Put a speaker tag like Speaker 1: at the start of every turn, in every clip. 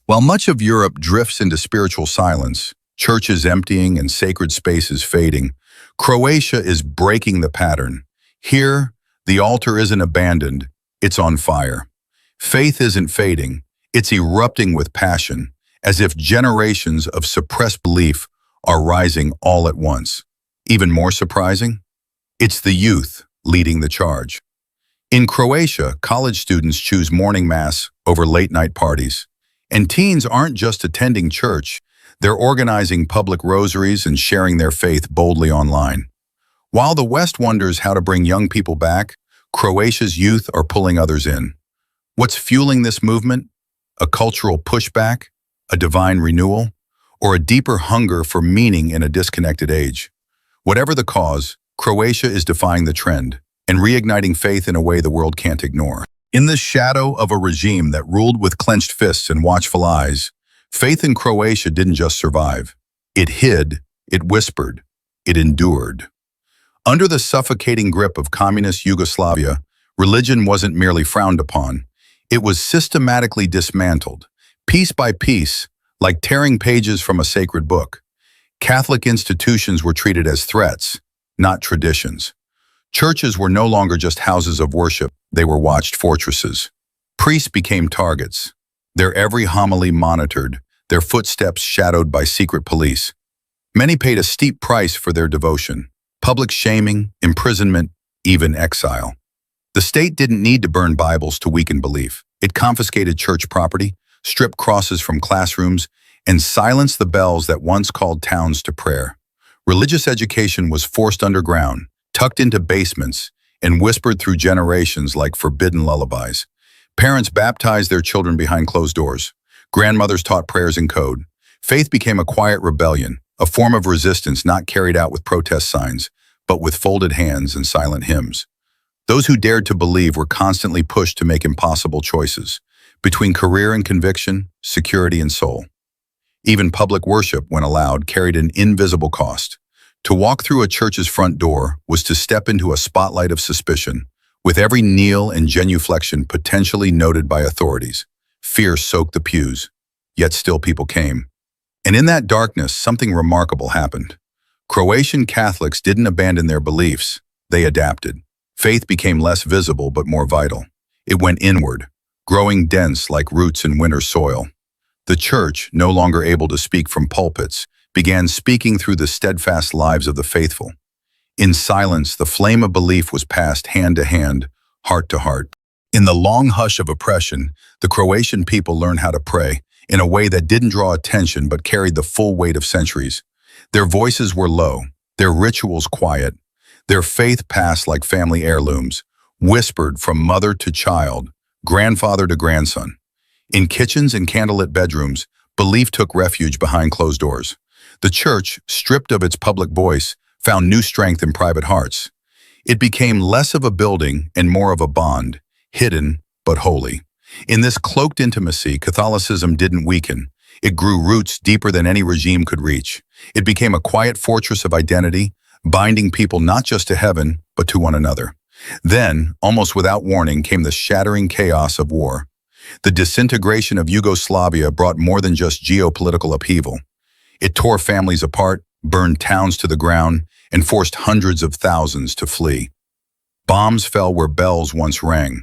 Speaker 1: While much of Europe drifts into spiritual silence, churches emptying and sacred spaces fading, Croatia is breaking the pattern. Here, the altar isn't abandoned, it's on fire. Faith isn't fading, it's erupting with passion, as if generations of suppressed belief are rising all at once. Even more surprising? It's the youth leading the charge. In Croatia, college students choose morning mass over late-night parties. And teens aren't just attending church, they're organizing public rosaries and sharing their faith boldly online. While the West wonders how to bring young people back, Croatia's youth are pulling others in. What's fueling this movement? A cultural pushback? A divine renewal? Or a deeper hunger for meaning in a disconnected age? Whatever the cause, Croatia is defying the trend and reigniting faith in a way the world can't ignore. In the shadow of a regime that ruled with clenched fists and watchful eyes, faith in Croatia didn't just survive. It hid, it whispered, it endured. Under the suffocating grip of communist Yugoslavia, religion wasn't merely frowned upon. It was systematically dismantled, piece by piece, like tearing pages from a sacred book. Catholic institutions were treated as threats, not traditions. Churches were no longer just houses of worship, they were watched fortresses. Priests became targets, their every homily monitored, their footsteps shadowed by secret police. Many paid a steep price for their devotion: public shaming, imprisonment, even exile. The state didn't need to burn Bibles to weaken belief. It confiscated church property, stripped crosses from classrooms, and silenced the bells that once called towns to prayer. Religious education was forced underground, tucked into basements, and whispered through generations like forbidden lullabies. Parents baptized their children behind closed doors. Grandmothers taught prayers in code. Faith became a quiet rebellion, a form of resistance not carried out with protest signs, but with folded hands and silent hymns. Those who dared to believe were constantly pushed to make impossible choices, between career and conviction, security and soul. Even public worship, when allowed, carried an invisible cost. To walk through a church's front door was to step into a spotlight of suspicion, with every kneel and genuflection potentially noted by authorities. Fear soaked the pews, yet still people came. And in that darkness, something remarkable happened. Croatian Catholics didn't abandon their beliefs, they adapted. Faith became less visible but more vital. It went inward, growing dense like roots in winter soil. The church, no longer able to speak from pulpits, began speaking through the steadfast lives of the faithful. In silence, the flame of belief was passed hand to hand, heart to heart. In the long hush of oppression, the Croatian people learned how to pray in a way that didn't draw attention but carried the full weight of centuries. Their voices were low, their rituals quiet, their faith passed like family heirlooms, whispered from mother to child, grandfather to grandson. In kitchens and candlelit bedrooms, belief took refuge behind closed doors. The church, stripped of its public voice, found new strength in private hearts. It became less of a building and more of a bond, hidden but holy. In this cloaked intimacy, Catholicism didn't weaken. It grew roots deeper than any regime could reach. It became a quiet fortress of identity, binding people not just to heaven, but to one another. Then, almost without warning, came the shattering chaos of war. The disintegration of Yugoslavia brought more than just geopolitical upheaval. It tore families apart, burned towns to the ground, and forced hundreds of thousands to flee. Bombs fell where bells once rang.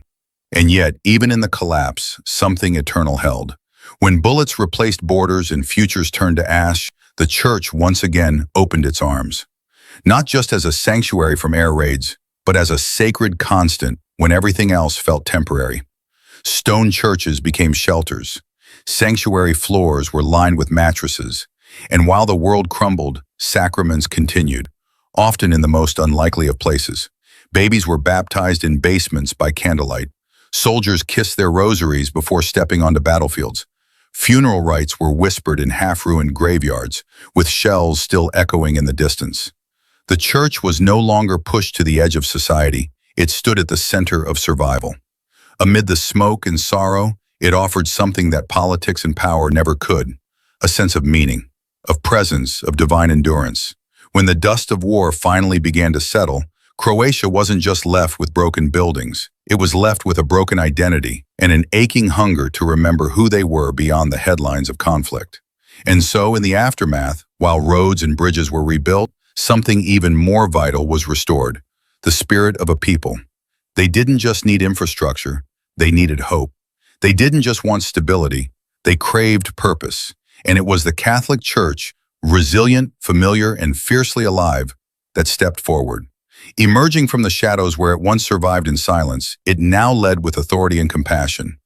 Speaker 1: And yet, even in the collapse, something eternal held. When bullets replaced borders and futures turned to ash, the church once again opened its arms. Not just as a sanctuary from air raids, but as a sacred constant when everything else felt temporary. Stone churches became shelters. Sanctuary floors were lined with mattresses. And while the world crumbled, sacraments continued, often in the most unlikely of places. Babies were baptized in basements by candlelight. Soldiers kissed their rosaries before stepping onto battlefields. Funeral rites were whispered in half-ruined graveyards, with shells still echoing in the distance. The church was no longer pushed to the edge of society. It stood at the center of survival. Amid the smoke and sorrow, it offered something that politics and power never could: a sense of meaning, of presence, of divine endurance. When the dust of war finally began to settle, Croatia wasn't just left with broken buildings, it was left with a broken identity and an aching hunger to remember who they were beyond the headlines of conflict. And so, in the aftermath, while roads and bridges were rebuilt, something even more vital was restored: the spirit of a people. They didn't just need infrastructure, they needed hope. They didn't just want stability, they craved purpose. And it was the Catholic Church, resilient, familiar, and fiercely alive, that stepped forward. Emerging from the shadows where it once survived in silence, it now led with authority and compassion.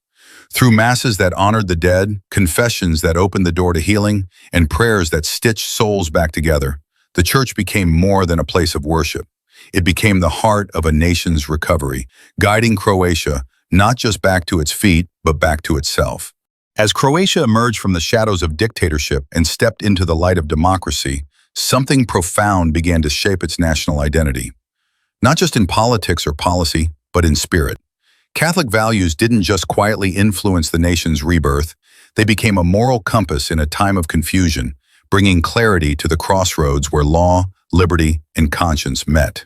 Speaker 1: Through masses that honored the dead, confessions that opened the door to healing, and prayers that stitched souls back together, the church became more than a place of worship. It became the heart of a nation's recovery, guiding Croatia not just back to its feet, but back to itself. As Croatia emerged from the shadows of dictatorship and stepped into the light of democracy, something profound began to shape its national identity. Not just in politics or policy, but in spirit. Catholic values didn't just quietly influence the nation's rebirth, they became a moral compass in a time of confusion, bringing clarity to the crossroads where law, liberty, and conscience met.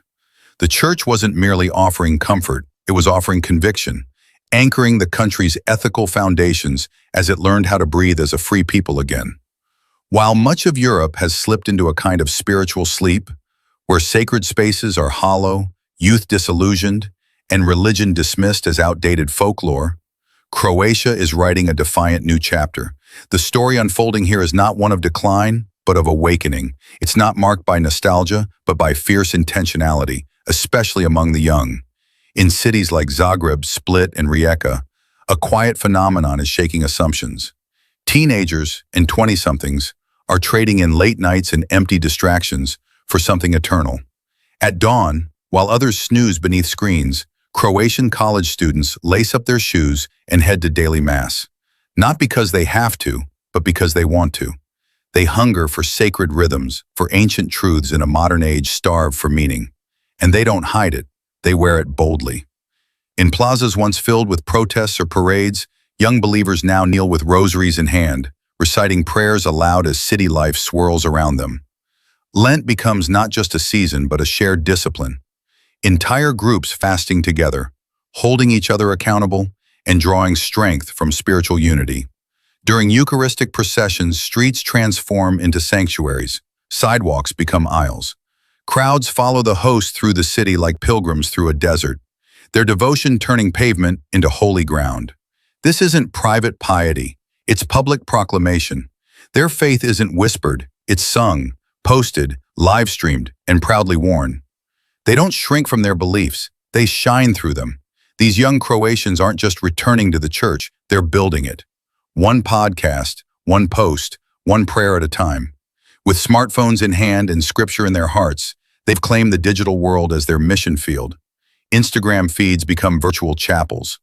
Speaker 1: The church wasn't merely offering comfort, it was offering conviction, anchoring the country's ethical foundations as it learned how to breathe as a free people again. While much of Europe has slipped into a kind of spiritual sleep, where sacred spaces are hollow, youth disillusioned, and religion dismissed as outdated folklore, Croatia is writing a defiant new chapter. The story unfolding here is not one of decline, but of awakening. It's not marked by nostalgia, but by fierce intentionality, especially among the young. In cities like Zagreb, Split, and Rijeka, a quiet phenomenon is shaking assumptions. Teenagers and 20-somethings are trading in late nights and empty distractions for something eternal. At dawn, while others snooze beneath screens, Croatian college students lace up their shoes and head to daily mass. Not because they have to, but because they want to. They hunger for sacred rhythms, for ancient truths in a modern age starved for meaning. And they don't hide it, they wear it boldly. In plazas once filled with protests or parades, young believers now kneel with rosaries in hand, reciting prayers aloud as city life swirls around them. Lent becomes not just a season, but a shared discipline. Entire groups fasting together, holding each other accountable, and drawing strength from spiritual unity. During Eucharistic processions, streets transform into sanctuaries, sidewalks become aisles. Crowds follow the host through the city like pilgrims through a desert, their devotion turning pavement into holy ground. This isn't private piety, it's public proclamation. Their faith isn't whispered, it's sung, posted, live-streamed, and proudly worn. They don't shrink from their beliefs, they shine through them. These young Croatians aren't just returning to the church, they're building it. One podcast, one post, one prayer at a time. With smartphones in hand and scripture in their hearts, they've claimed the digital world as their mission field. Instagram feeds become virtual chapels.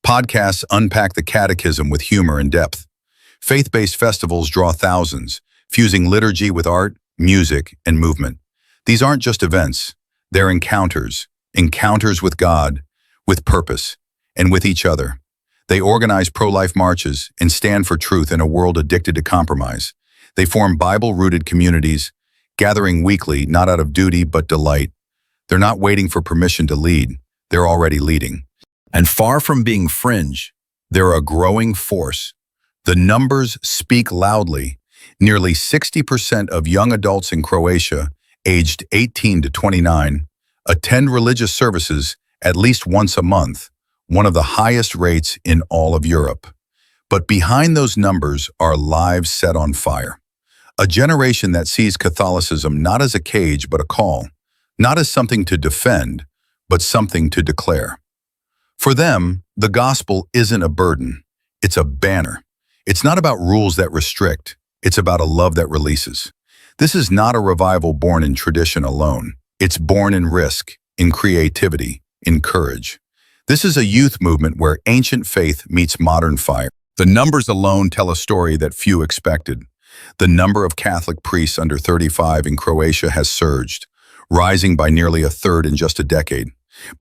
Speaker 1: Podcasts unpack the catechism with humor and depth. Faith-based festivals draw thousands, fusing liturgy with art, music, and movement. These aren't just events, they're encounters with God, with purpose, and with each other. They organize pro-life marches and stand for truth in a world addicted to compromise. They form Bible-rooted communities, gathering weekly not out of duty but delight. They're not waiting for permission to lead, they're already leading. And far from being fringe, they're a growing force. The numbers speak loudly. Nearly 60% of young adults in Croatia, aged 18 to 29, attend religious services at least once a month, one of the highest rates in all of Europe. But behind those numbers are lives set on fire. A generation that sees Catholicism not as a cage but a call, not as something to defend, but something to declare. For them, the gospel isn't a burden, it's a banner. It's not about rules that restrict, it's about a love that releases. This is not a revival born in tradition alone. It's born in risk, in creativity, in courage. This is a youth movement where ancient faith meets modern fire. The numbers alone tell a story that few expected. The number of Catholic priests under 35 in Croatia has surged, rising by nearly a third in just a decade.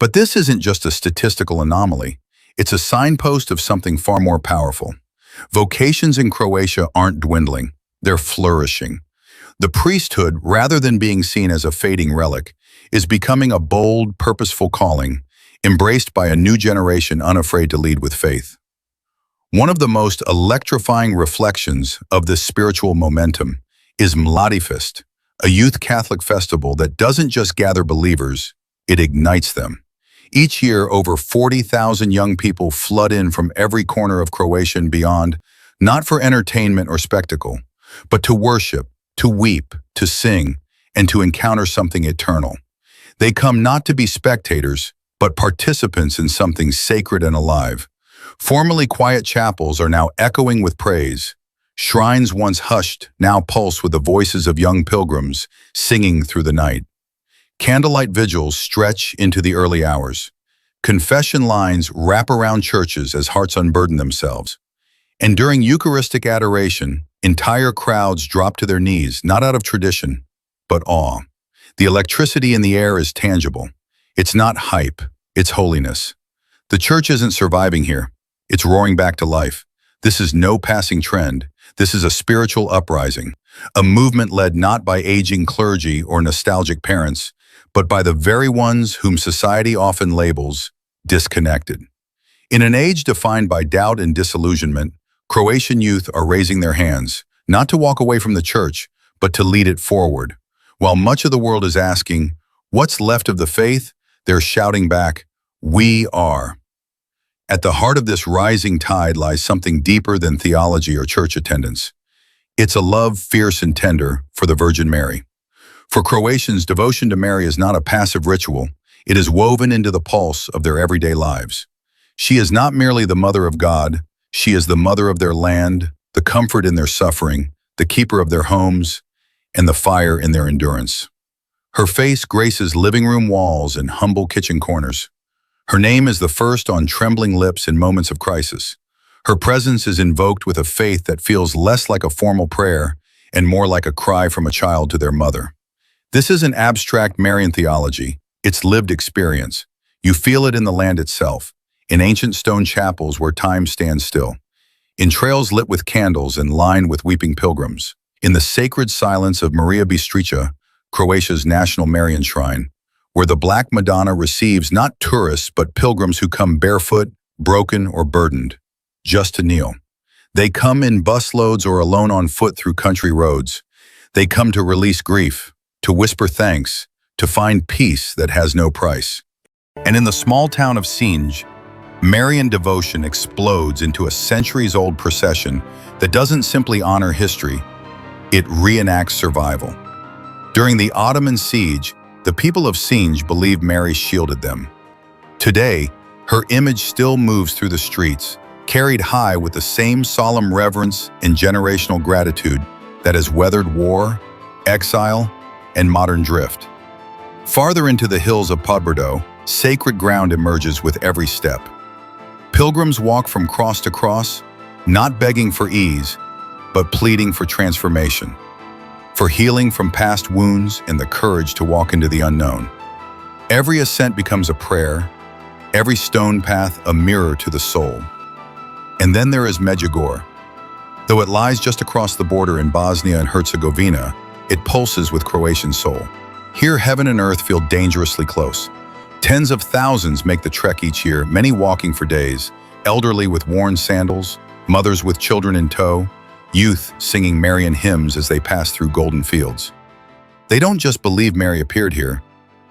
Speaker 1: But this isn't just a statistical anomaly. It's a signpost of something far more powerful. Vocations in Croatia aren't dwindling, they're flourishing. The priesthood, rather than being seen as a fading relic, is becoming a bold, purposeful calling, embraced by a new generation unafraid to lead with faith. One of the most electrifying reflections of this spiritual momentum is Mladifest, a youth Catholic festival that doesn't just gather believers, it ignites them. Each year, over 40,000 young people flood in from every corner of Croatia and beyond, not for entertainment or spectacle, but to worship, to weep, to sing, and to encounter something eternal. They come not to be spectators, but participants in something sacred and alive. Formerly quiet chapels are now echoing with praise. Shrines once hushed now pulse with the voices of young pilgrims singing through the night. Candlelight vigils stretch into the early hours. Confession lines wrap around churches as hearts unburden themselves. And during Eucharistic adoration, entire crowds drop to their knees, not out of tradition, but awe. The electricity in the air is tangible. It's not hype, it's holiness. The church isn't surviving here. It's roaring back to life. This is no passing trend. This is a spiritual uprising, a movement led not by aging clergy or nostalgic parents, but by the very ones whom society often labels disconnected. In an age defined by doubt and disillusionment, Croatian youth are raising their hands, not to walk away from the church, but to lead it forward. While much of the world is asking, "What's left of the faith?" they're shouting back, "We are." At the heart of this rising tide lies something deeper than theology or church attendance. It's a love fierce and tender for the Virgin Mary. For Croatians, devotion to Mary is not a passive ritual. It is woven into the pulse of their everyday lives. She is not merely the mother of God, she is the mother of their land, the comfort in their suffering, the keeper of their homes, and the fire in their endurance. Her face graces living room walls and humble kitchen corners. Her name is the first on trembling lips in moments of crisis. Her presence is invoked with a faith that feels less like a formal prayer and more like a cry from a child to their mother. This isn't abstract Marian theology, it's lived experience. You feel it in the land itself, in ancient stone chapels where time stands still, in trails lit with candles and lined with weeping pilgrims, in the sacred silence of Maria Bistrica, Croatia's national Marian shrine, where the Black Madonna receives not tourists but pilgrims who come barefoot, broken, or burdened, just to kneel. They come in busloads or alone on foot through country roads. They come to release grief, to whisper thanks, to find peace that has no price. And in the small town of Sinj, Marian devotion explodes into a centuries-old procession that doesn't simply honor history, it reenacts survival. During the Ottoman siege, the people of Sinj believed Mary shielded them. Today, her image still moves through the streets, carried high with the same solemn reverence and generational gratitude that has weathered war, exile, and modern drift. Farther into the hills of Podbrdo, sacred ground emerges with every step. Pilgrims walk from cross to cross, not begging for ease, but pleading for transformation, for healing from past wounds and the courage to walk into the unknown. Every ascent becomes a prayer, every stone path a mirror to the soul. And then there is Medjugorje. Though it lies just across the border in Bosnia and Herzegovina, it pulses with Croatian soul. Here, heaven and earth feel dangerously close. Tens of thousands make the trek each year, many walking for days, elderly with worn sandals, mothers with children in tow, youth singing Marian hymns as they pass through golden fields. They don't just believe Mary appeared here,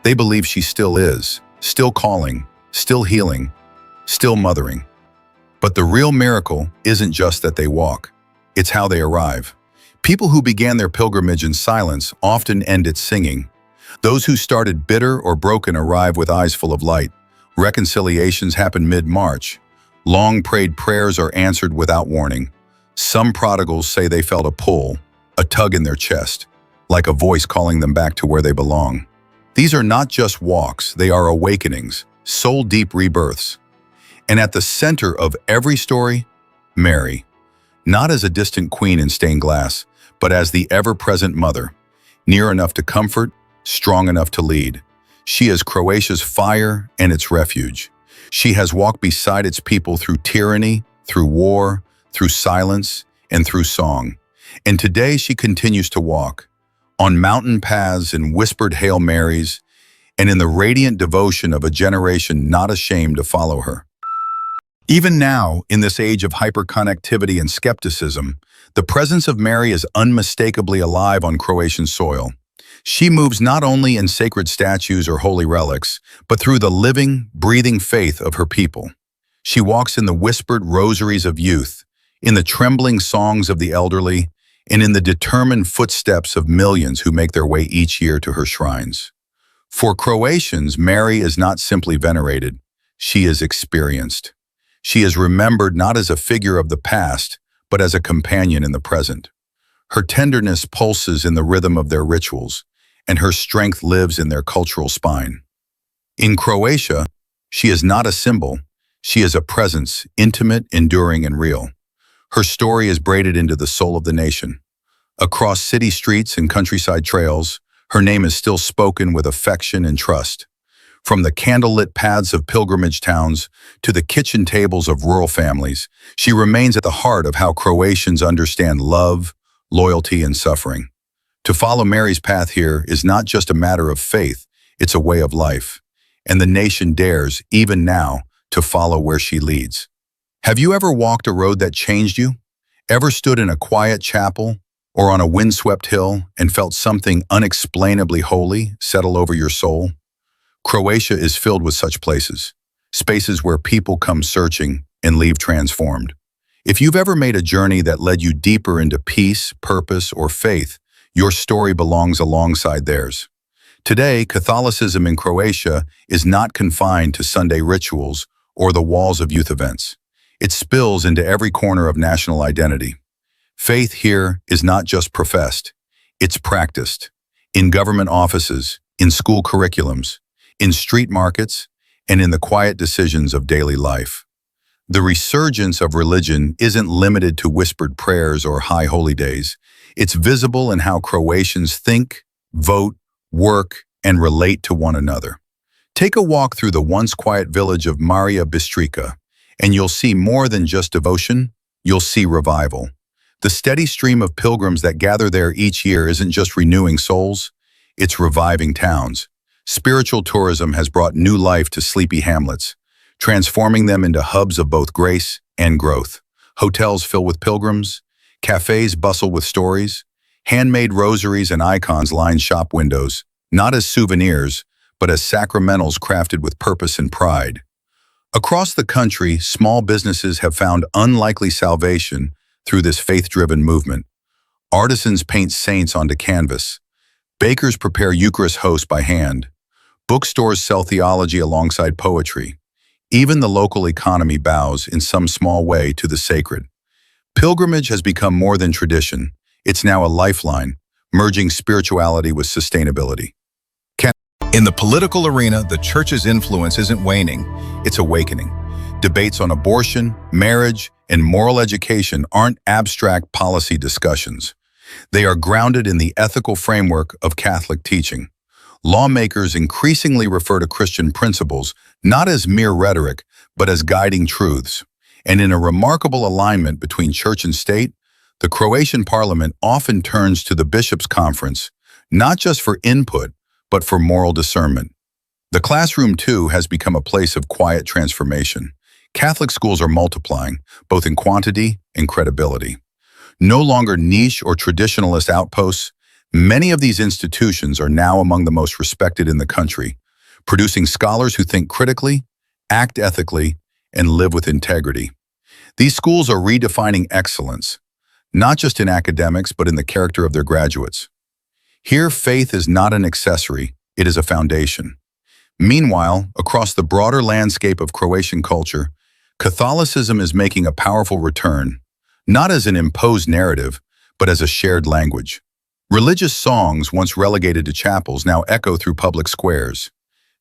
Speaker 1: they believe she still is, still calling, still healing, still mothering. But the real miracle isn't just that they walk, it's how they arrive. People who began their pilgrimage in silence often end it singing. Those who started bitter or broken arrive with eyes full of light. Reconciliations happen mid-March. Long-prayed prayers are answered without warning. Some prodigals say they felt a pull, a tug in their chest, like a voice calling them back to where they belong. These are not just walks, they are awakenings, soul-deep rebirths. And at the center of every story, Mary, not as a distant queen in stained glass, but as the ever-present mother, near enough to comfort, strong enough to lead. She is Croatia's fire and its refuge. She has walked beside its people through tyranny, through war, through silence, and through song. And today she continues to walk on mountain paths in whispered Hail Marys, and in the radiant devotion of a generation not ashamed to follow her. Even now, in this age of hyperconnectivity and skepticism, the presence of Mary is unmistakably alive on Croatian soil. She moves not only in sacred statues or holy relics, but through the living, breathing faith of her people. She walks in the whispered rosaries of youth, in the trembling songs of the elderly, and in the determined footsteps of millions who make their way each year to her shrines. For Croatians, Mary is not simply venerated, she is experienced. She is remembered not as a figure of the past, but as a companion in the present. Her tenderness pulses in the rhythm of their rituals, and her strength lives in their cultural spine. In Croatia, she is not a symbol, she is a presence, intimate, enduring, and real. Her story is braided into the soul of the nation. Across city streets and countryside trails, her name is still spoken with affection and trust. From the candlelit paths of pilgrimage towns to the kitchen tables of rural families, she remains at the heart of how Croatians understand love, loyalty, and suffering. To follow Mary's path here is not just a matter of faith, it's a way of life. And the nation dares, even now, to follow where she leads. Have you ever walked a road that changed you? Ever stood in a quiet chapel or on a windswept hill and felt something unexplainably holy settle over your soul? Croatia is filled with such places, spaces where people come searching and leave transformed. If you've ever made a journey that led you deeper into peace, purpose, or faith, your story belongs alongside theirs. Today, Catholicism in Croatia is not confined to Sunday rituals or the walls of youth events. It spills into every corner of national identity. Faith here is not just professed, it's practiced. In government offices, in school curriculums, in street markets, and in the quiet decisions of daily life. The resurgence of religion isn't limited to whispered prayers or high holy days. It's visible in how Croatians think, vote, work, and relate to one another. Take a walk through the once quiet village of Marija Bistrica, and you'll see more than just devotion, you'll see revival. The steady stream of pilgrims that gather there each year isn't just renewing souls, it's reviving towns. Spiritual tourism has brought new life to sleepy hamlets, transforming them into hubs of both grace and growth. Hotels fill with pilgrims, cafes bustle with stories, handmade rosaries and icons line shop windows, not as souvenirs, but as sacramentals crafted with purpose and pride. Across the country, small businesses have found unlikely salvation through this faith-driven movement. Artisans paint saints onto canvas. Bakers prepare Eucharist hosts by hand. Bookstores sell theology alongside poetry. Even the local economy bows in some small way to the sacred. Pilgrimage has become more than tradition. It's now a lifeline, merging spirituality with sustainability. In the political arena, the church's influence isn't waning, it's awakening. Debates on abortion, marriage, and moral education aren't abstract policy discussions. They are grounded in the ethical framework of Catholic teaching. Lawmakers increasingly refer to Christian principles not as mere rhetoric, but as guiding truths. And in a remarkable alignment between church and state, the Croatian parliament often turns to the bishops' conference, not just for input, but for moral discernment. The classroom, too, has become a place of quiet transformation. Catholic schools are multiplying, both in quantity and credibility. No longer niche or traditionalist outposts, many of these institutions are now among the most respected in the country, producing scholars who think critically, act ethically, and live with integrity. These schools are redefining excellence, not just in academics, but in the character of their graduates. Here, faith is not an accessory, it is a foundation. Meanwhile, across the broader landscape of Croatian culture, Catholicism is making a powerful return, not as an imposed narrative, but as a shared language. Religious songs, once relegated to chapels, now echo through public squares.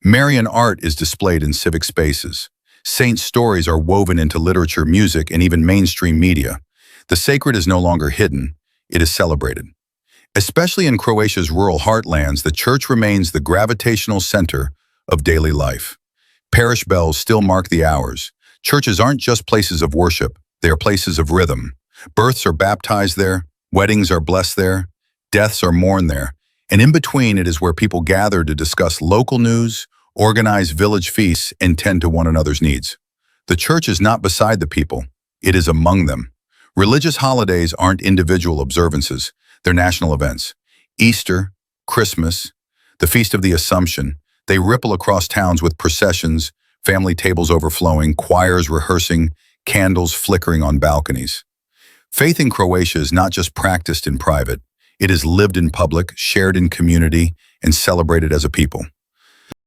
Speaker 1: Marian art is displayed in civic spaces. Saint stories are woven into literature, music, and even mainstream media. The sacred is no longer hidden, it is celebrated. Especially in Croatia's rural heartlands, the church remains the gravitational center of daily life. Parish bells still mark the hours. Churches aren't just places of worship, they are places of rhythm. Births are baptized there, weddings are blessed there, deaths are mourned there, And in between, it is where people gather to discuss local news, organize village feasts, and tend to one another's needs. The church is not beside the people, it is among them. Religious holidays aren't individual observances, they're national events. Easter, Christmas, the Feast of the Assumption, they ripple across towns with processions, family tables overflowing, choirs rehearsing, candles flickering on balconies. Faith in Croatia is not just practiced in private, it is lived in public, shared in community, and celebrated as a people.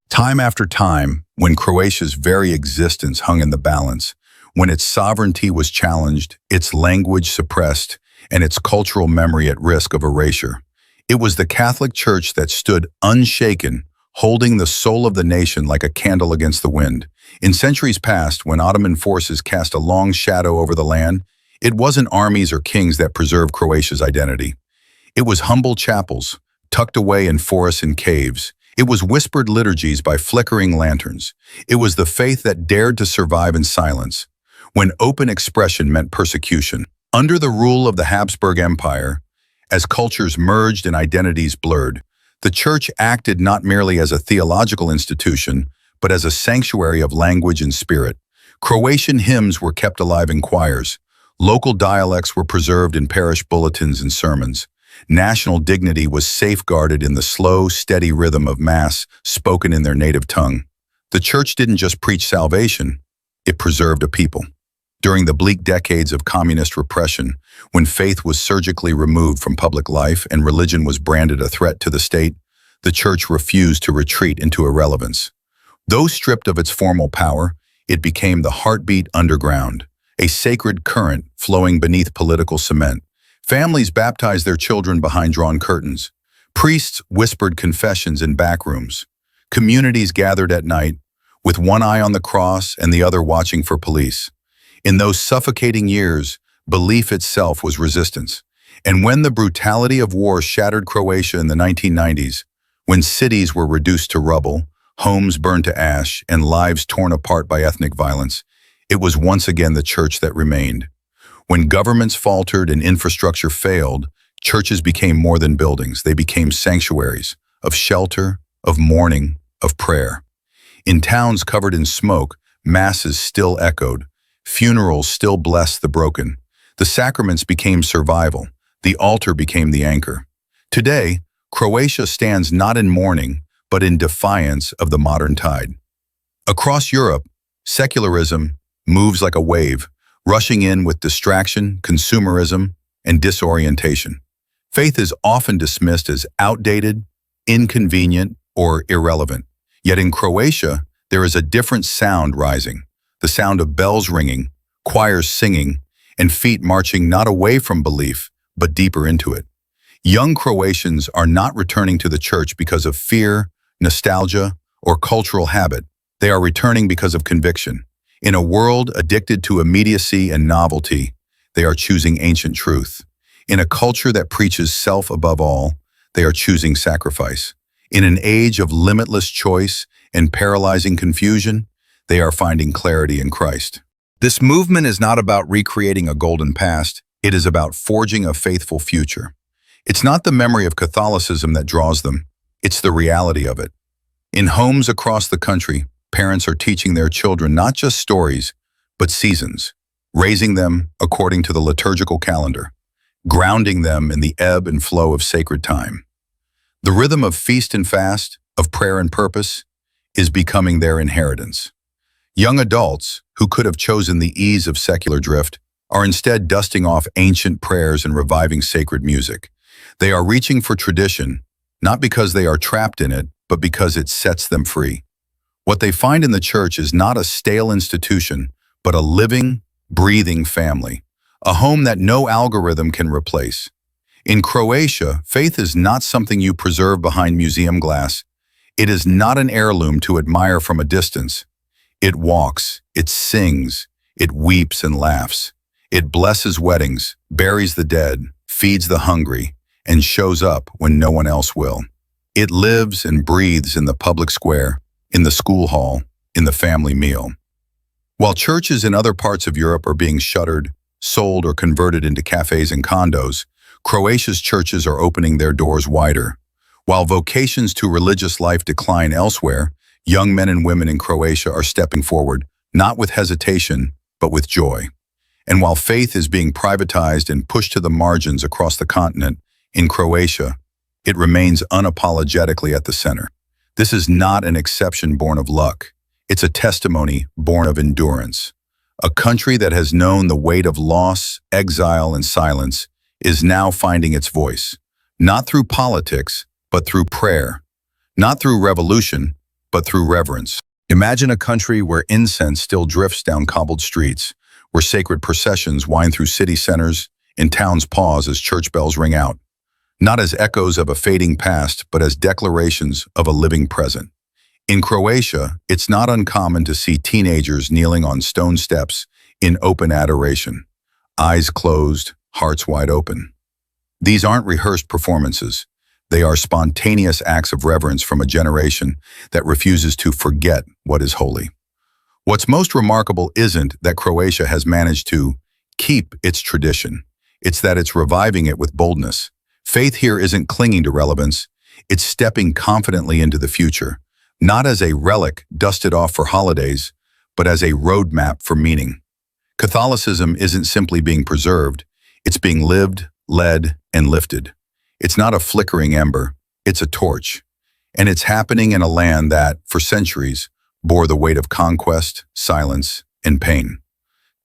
Speaker 1: Time after time, when Croatia's very existence hung in the balance, when its sovereignty was challenged, its language suppressed, and its cultural memory at risk of erasure, it was the Catholic Church that stood unshaken, holding the soul of the nation like a candle against the wind. In centuries past, when Ottoman forces cast a long shadow over the land, it wasn't armies or kings that preserved Croatia's identity. It was humble chapels, tucked away in forests and caves. It was whispered liturgies by flickering lanterns. It was the faith that dared to survive in silence, when open expression meant persecution. Under the rule of the Habsburg Empire, as cultures merged and identities blurred, the Church acted not merely as a theological institution, but as a sanctuary of language and spirit. Croatian hymns were kept alive in choirs. Local dialects were preserved in parish bulletins and sermons. National dignity was safeguarded in the slow, steady rhythm of Mass spoken in their native tongue. The Church didn't just preach salvation, it preserved a people. During the bleak decades of communist repression, when faith was surgically removed from public life and religion was branded a threat to the state, the Church refused to retreat into irrelevance. Though stripped of its formal power, it became the heartbeat underground, a sacred current flowing beneath political cement. Families baptized their children behind drawn curtains. Priests whispered confessions in back rooms. Communities gathered at night, with one eye on the cross and the other watching for police. In those suffocating years, belief itself was resistance. And when the brutality of war shattered Croatia in the 1990s, when cities were reduced to rubble, homes burned to ash, and lives torn apart by ethnic violence, it was once again the Church that remained. When governments faltered and infrastructure failed, churches became more than buildings. They became sanctuaries of shelter, of mourning, of prayer. In towns covered in smoke, masses still echoed. Funerals still blessed the broken. The sacraments became survival. The altar became the anchor. Today, Croatia stands not in mourning, but in defiance of the modern tide. Across Europe, secularism moves like a wave, rushing in with distraction, consumerism, and disorientation. Faith is often dismissed as outdated, inconvenient, or irrelevant. Yet in Croatia, there is a different sound rising, the sound of bells ringing, choirs singing, and feet marching not away from belief, but deeper into it. Young Croatians are not returning to the church because of fear, nostalgia, or cultural habit. They are returning because of conviction. In a world addicted to immediacy and novelty, they are choosing ancient truth. In a culture that preaches self above all, they are choosing sacrifice. In an age of limitless choice and paralyzing confusion, they are finding clarity in Christ. This movement is not about recreating a golden past, it is about forging a faithful future. It's not the memory of Catholicism that draws them, it's the reality of it. In homes across the country, parents are teaching their children not just stories, but seasons, raising them according to the liturgical calendar, grounding them in the ebb and flow of sacred time. The rhythm of feast and fast, of prayer and purpose, is becoming their inheritance. Young adults, who could have chosen the ease of secular drift, are instead dusting off ancient prayers and reviving sacred music. They are reaching for tradition, not because they are trapped in it, but because it sets them free. What they find in the church is not a stale institution, but a living, breathing family, a home that no algorithm can replace. In Croatia, faith is not something you preserve behind museum glass. It is not an heirloom to admire from a distance. It walks, it sings, it weeps and laughs. It blesses weddings, buries the dead, feeds the hungry, and shows up when no one else will. It lives and breathes in the public square, in the school hall, in the family meal. While churches in other parts of Europe are being shuttered, sold, or converted into cafes and condos, Croatia's churches are opening their doors wider. While vocations to religious life decline elsewhere, young men and women in Croatia are stepping forward, not with hesitation, but with joy. And while faith is being privatized and pushed to the margins across the continent, in Croatia, it remains unapologetically at the center. This is not an exception born of luck. It's a testimony born of endurance. A country that has known the weight of loss, exile, and silence is now finding its voice, not through politics, but through prayer, not through revolution, but through reverence. Imagine a country where incense still drifts down cobbled streets, where sacred processions wind through city centers, and towns pause as church bells ring out, not as echoes of a fading past, but as declarations of a living present. In Croatia, it's not uncommon to see teenagers kneeling on stone steps in open adoration, eyes closed, hearts wide open. These aren't rehearsed performances. They are spontaneous acts of reverence from a generation that refuses to forget what is holy. What's most remarkable isn't that Croatia has managed to keep its tradition. It's that it's reviving it with boldness. Faith here isn't clinging to relevance. It's stepping confidently into the future, not as a relic dusted off for holidays, but as a roadmap for meaning. Catholicism isn't simply being preserved. It's being lived, led, and lifted. It's not a flickering ember, it's a torch. And it's happening in a land that, for centuries, bore the weight of conquest, silence, and pain.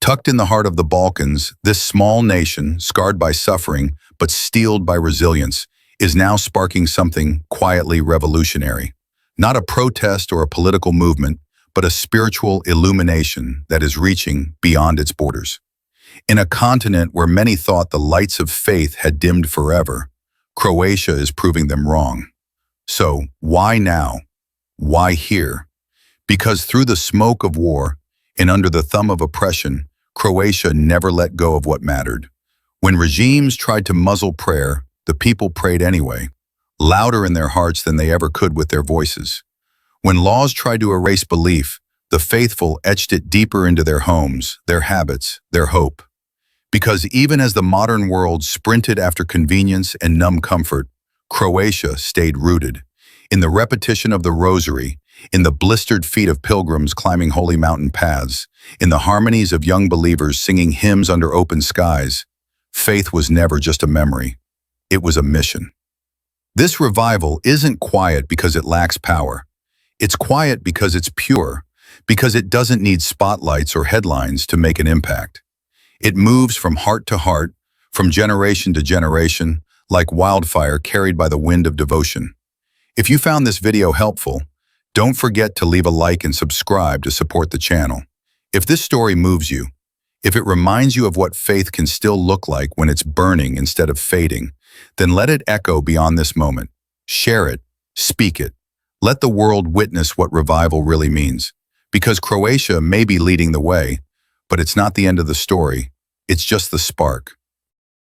Speaker 1: Tucked in the heart of the Balkans, this small nation, scarred by suffering but steeled by resilience, is now sparking something quietly revolutionary. Not a protest or a political movement, but a spiritual illumination that is reaching beyond its borders. In a continent where many thought the lights of faith had dimmed forever, Croatia is proving them wrong. So, why now? Why here? Because through the smoke of war and under the thumb of oppression, Croatia never let go of what mattered. When regimes tried to muzzle prayer, the people prayed anyway, louder in their hearts than they ever could with their voices. When laws tried to erase belief, the faithful etched it deeper into their homes, their habits, their hope. Because even as the modern world sprinted after convenience and numb comfort, Croatia stayed rooted. In the repetition of the rosary, in the blistered feet of pilgrims climbing holy mountain paths, in the harmonies of young believers singing hymns under open skies, faith was never just a memory. It was a mission. This revival isn't quiet because it lacks power. It's quiet because it's pure, because it doesn't need spotlights or headlines to make an impact. It moves from heart to heart, from generation to generation, like wildfire carried by the wind of devotion. If you found this video helpful, don't forget to leave a like and subscribe to support the channel. If this story moves you, if it reminds you of what faith can still look like when it's burning instead of fading, then let it echo beyond this moment. Share it, speak it. Let the world witness what revival really means. Because Croatia may be leading the way, but it's not the end of the story. It's just the spark.